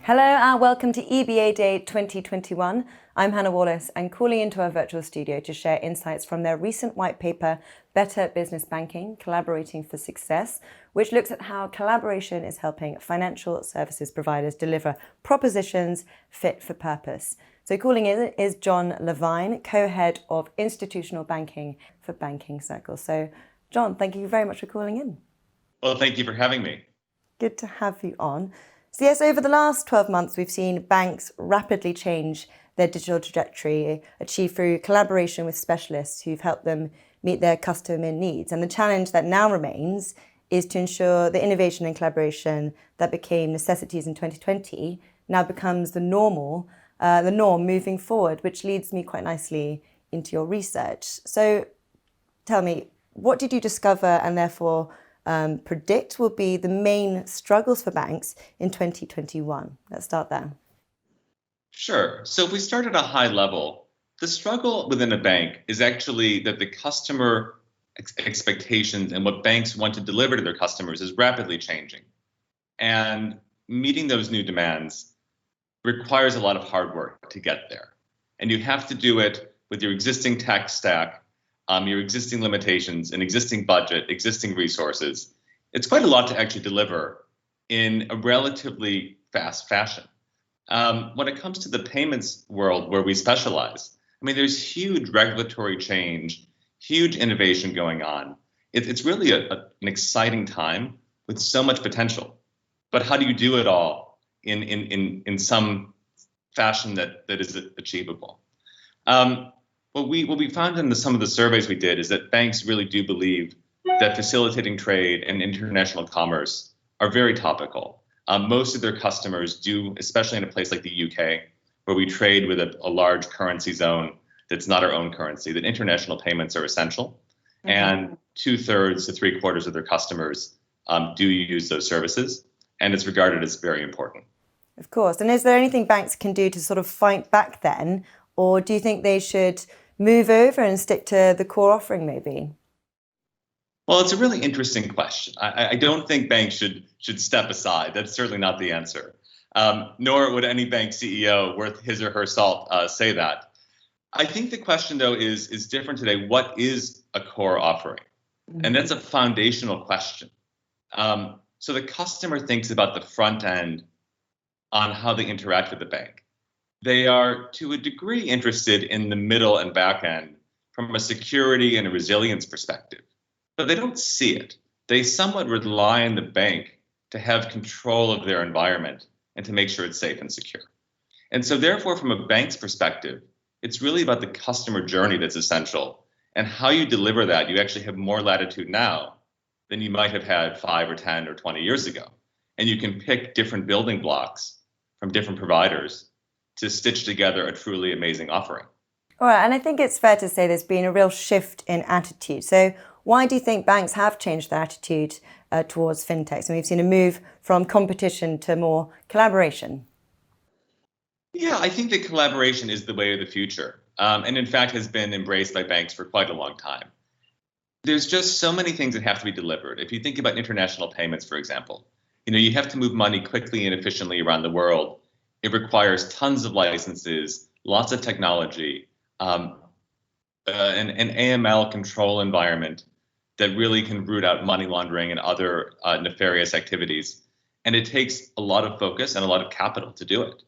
Hello and welcome to EBAday 2021. I'm Hannah Wallace and calling into our virtual studio to share insights from their recent white paper, Better Business Banking, Collaborating for Success, which looks at how collaboration is helping financial services providers deliver propositions fit for purpose. So calling in is Jon Levine, co-head of institutional banking for Banking Circle. So Jon, thank you very much for calling in. Well, thank you for having me. Good to have you on. So yes, over the last 12 months, we've seen banks rapidly change their digital trajectory, achieved through collaboration with specialists who've helped them meet their customer needs. And the challenge that now remains is to ensure the innovation and collaboration that became necessities in 2020 now becomes the norm moving forward, which leads me quite nicely into your research. So tell me, what did you discover and therefore predict will be the main struggles for banks in 2021? Let's start there. Sure. So if we start at a high level, the struggle within a bank is actually that the customer expectations and what banks want to deliver to their customers is rapidly changing. And meeting those new demands requires a lot of hard work to get there. And you have to do it with your existing tech stack, your existing limitations, an existing budget, existing resources. It's quite a lot to actually deliver in a relatively fast fashion. When it comes to the payments world where we specialize, I mean, there's huge regulatory change, huge innovation going on. It's really an exciting time with so much potential. But how do you do it all in some fashion that is achievable? What we found in some of the surveys we did is that banks really do believe that facilitating trade and international commerce are very topical. Most of their customers do, especially in a place like the UK, where we trade with a large currency zone that's not our own currency, that international payments are essential. Mm-hmm. And 2/3 to 3/4 of their customers do use those services, and it's regarded as very important. Of course. And is there anything banks can do to sort of fight back then? Or do you think they should move over and stick to the core offering maybe? Well, it's a really interesting question. I don't think banks should step aside. That's certainly not the answer. Nor would any bank CEO worth his or her salt say that. I think the question, though, is different today. What is a core offering? Mm-hmm. And that's a foundational question. So the customer thinks about the front end on how they interact with the bank. They are, to a degree, interested in the middle and back end from a security and a resilience perspective, but they don't see it. They somewhat rely on the bank to have control of their environment and to make sure it's safe and secure. And so therefore, from a bank's perspective, it's really about the customer journey that's essential, and how you deliver that. You actually have more latitude now than you might have had 5 or 10 or 20 years ago. And you can pick different building blocks from different providers to stitch together a truly amazing offering. All right, and I think it's fair to say there's been a real shift in attitude. So why do you think banks have changed their attitude towards fintechs? And we've seen a move from competition to more collaboration. Yeah, I think that collaboration is the way of the future, and in fact has been embraced by banks for quite a long time. There's just so many things that have to be delivered. If you think about international payments, for example, you have to move money quickly and efficiently around the world. It requires tons of licenses, lots of technology, an AML control environment that really can root out money laundering and other nefarious activities. And it takes a lot of focus and a lot of capital to do it.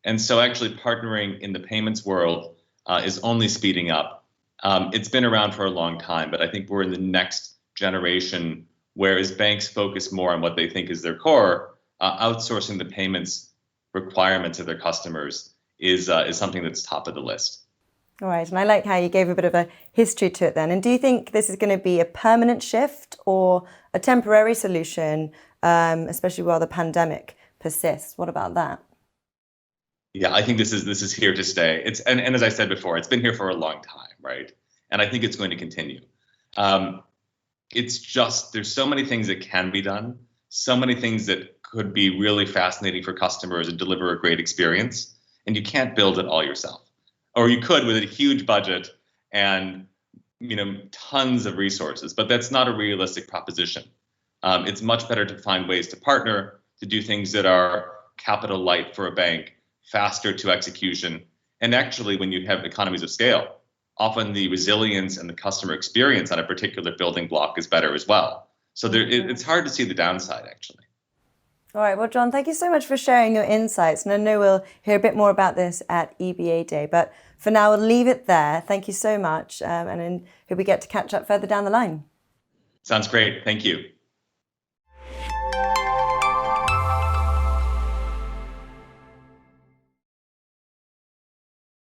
And so actually partnering in the payments world is only speeding up. It's been around for a long time, but I think we're in the next generation, whereas banks focus more on what they think is their core, outsourcing the payments requirements of their customers is something that's top of the list. All right, and I like how you gave a bit of a history to it then. And do you think this is going to be a permanent shift or a temporary solution, especially while the pandemic persists? What about that? Yeah, I think this is here to stay. And as I said before, it's been here for a long time, right? And I think it's going to continue. It's just there's so many things that can be done, so many things that could be really fascinating for customers and deliver a great experience, and you can't build it all yourself. Or you could with a huge budget and tons of resources, but that's not a realistic proposition. It's much better to find ways to partner, to do things that are capital light for a bank, faster to execution. And actually, when you have economies of scale, often the resilience and the customer experience on a particular building block is better as well. So it's hard to see the downside, actually. All right. Well, Jon, thank you so much for sharing your insights. And I know we'll hear a bit more about this at EBAday. But for now, we'll leave it there. Thank you so much. And then hope we get to catch up further down the line. Sounds great. Thank you.